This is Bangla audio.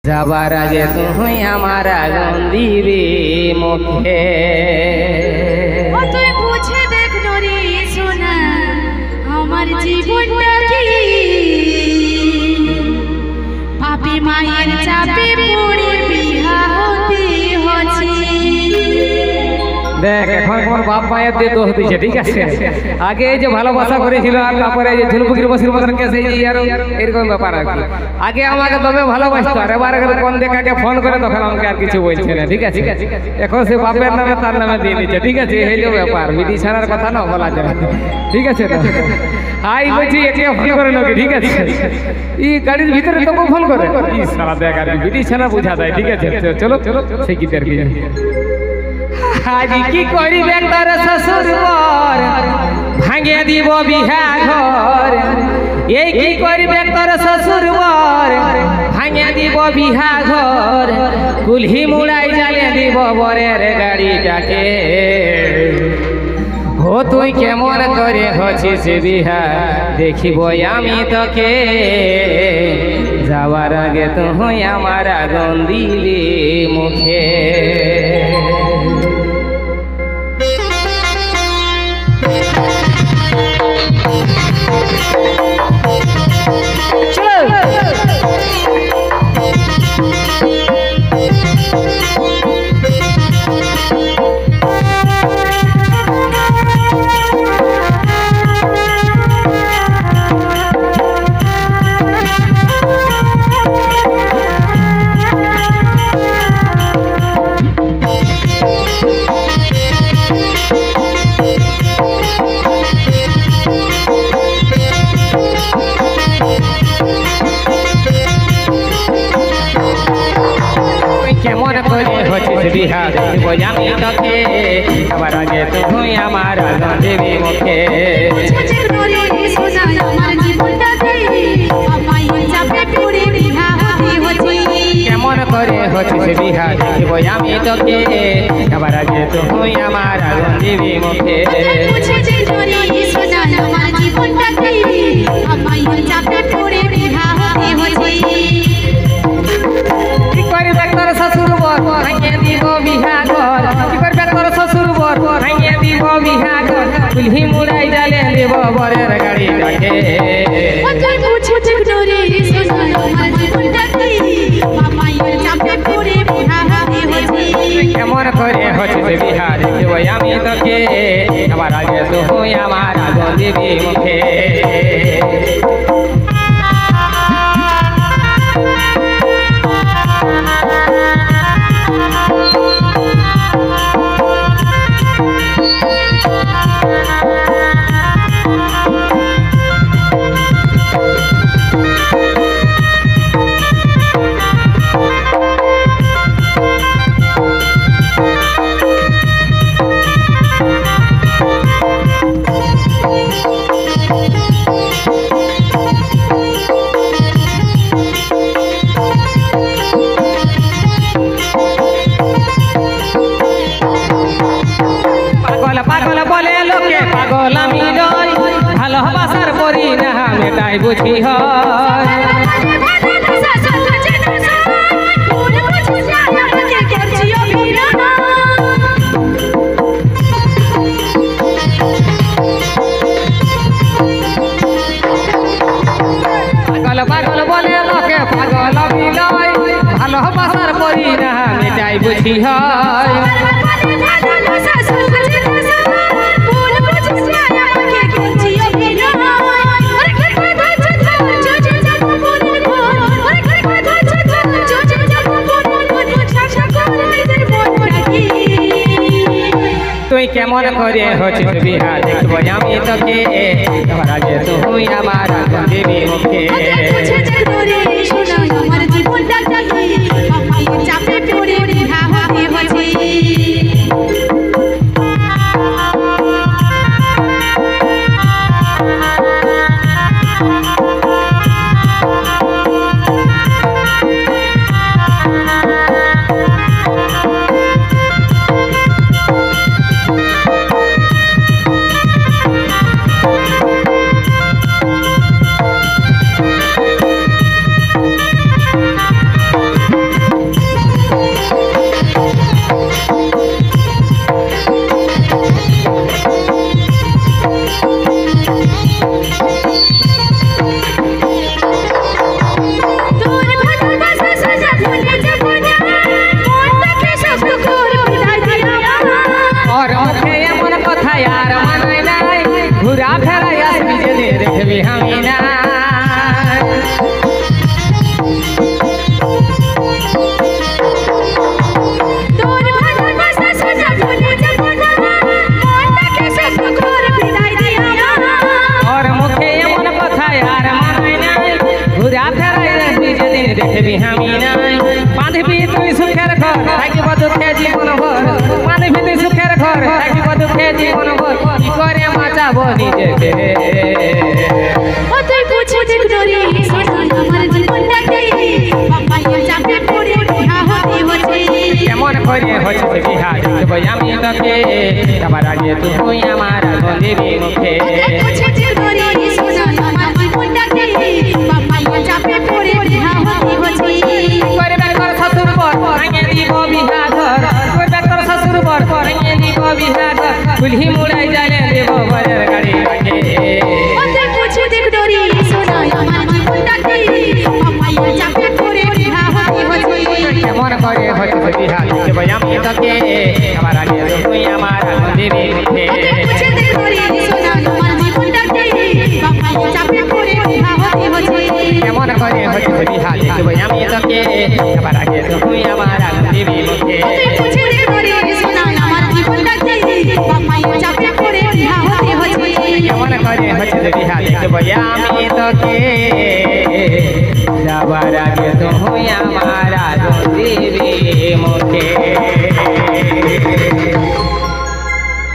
যাবার আগে তুই আমার আগুন দিবি মুখে। তুই বুঝে দেখ নরে সোনা আমার জীবনটা কি পাপে মায়ের চাপে পড়ে বিহা হতে হচ্ছে। দেখ এখন তোমার বাপ মায়ের দিয়ে দোষ দিচ্ছে, ঠিক আছে? আগে এই যে ভালোবাসা করেছিল আর তারপরে যে ঝুলপুকির বসির মতন কেসে এরকম ব্যাপার আর কি। আগে আমাকে তবে ভালোবাসতো আর এবার কোন দেখাকে ফোন করে তখন আমাকে আর কিছু বলছে না, ঠিক আছে? এখন সে বাপের নামে তার নামে দিয়ে দিচ্ছে, ঠিক আছে? এই যে ব্যাপার, বিধি ছাড়ার কথা না বলা যায়, ঠিক আছে? হাই বলছি একে ফোন করে নাকি, ঠিক আছে? এই গাড়ির ভিতরে তোকে ফোন করে এই সারা দেখ আর বিধি ছাড়া বুঝা যায়, ঠিক আছে? চলো চলো সেই গীতের কি আজ কি করিবে তোর শ্বশুর বর ভাঙে দিব বিহা ঘর। এই কি করিবে তোর শ্বশুর বর ভাঙে দিব বিহা ঘর। কুলহি মুড়াই জ্বালে দিব বরের গাড়িটাকে। ও তুই কেমন করে হছিস বিহা দেখিব আমি তোকে। যাওয়ার আগে তুই আমার আগুন দিবি মুখে। কেমন করে হচ্ছিস বিহা দেখিব আমি তোকে। আবার আগে তুই আমার আগুন দিবি মুখে। কেমন করে হচ্ছিস বিহা দেখিব আমি তোকে। আবার আগে তুই আমার আগুন দিবি মুখে। কি করবে তোর শ্বশুর বর ভাঙিয়ে দিব বিহা ঘর। কি করবে তোর শ্বশুর বর ভাঙিয়ে দিব বিহা ঘর। কুলহি মুড়াই জ্বালে দিব বরের গাড়িটাকে। কেমন করে হচ্ছিস বিহা দেখিব আমি তোকে। আবার আগে তুই আমার আগুন দিবি মুখে। পাগল পাগল বলে লোকে পাগল আমি নই। ভালোবাসার পরি না মেটাই বুঝি হয়। পাগল পাগল বলে লোকে পাগল আমি নই। ভালোবাসার পরি না মেটাই বুঝি হয়। তুই কেমন করে হচ্ছিস বিহা দেখিব আমি তোকে। আবার আগে তুই আমার আগুন দিবি মুখে। মানবি তুই সুখের ঘর থাকিব দুঃখে জীবন ভর মানবি তুই সুখের ঘর থাকিব দুঃখে জীবন ভর কি করে বাঁচাবো নিজেকে ও তুই বুঝে দেখ রে সোনা আমার জীবনটাকে বাবাইয়া চাপে পড়ে বিয়া হতে হচ্ছে কেমন করে হচ্ছে বিহা দেখব আমি তোকে আবার আগে তুই আমার আগুন দিবি মুখে বুঝে দেখ রে সোনা আমার জীবনটাকে বাবাইয়া চাপে পড়ে বিয়া হতে হচ্ছে করবে তোর শ্বশুর পর ভাঙে দিব বিহা ঘর করবে তোর শ্বশুর পর ভাঙে দিব বিহা ঘর কুলহি মুড়াই যায় দেব বরের গাড়ি ভাঙে ও তুই বুঝে দেখ রে সোনা আমার জীবনটাকে বাবাইয়া চাপে পড়ে বিয়া হতে হচ্ছে কেমন করে হচ্ছে বিহা দেখব আমি তোকে আবার আগে তুই আমার আগুন দিবি মুখে বুঝে দেখ রে সোনা আমার জীবনটাকে বাবাইয়া চাপে পড়ে বিয়া হতে হচ্ছে কেমন করে হচ্ছে বিহা দেখব আমি তোকে আবার আগে তুই আমার আগুন দিবি মুখে বুঝে দেখ রে সোনা আমার জীবনটাকে বাবাইয়া চাপে পড়ে বিয়া হতে হচ্ছে কেমন করে হচ্ছে বিহা দেখব আমি তোকে যাবার আগে তুই আমার আগুন দিবি মুখে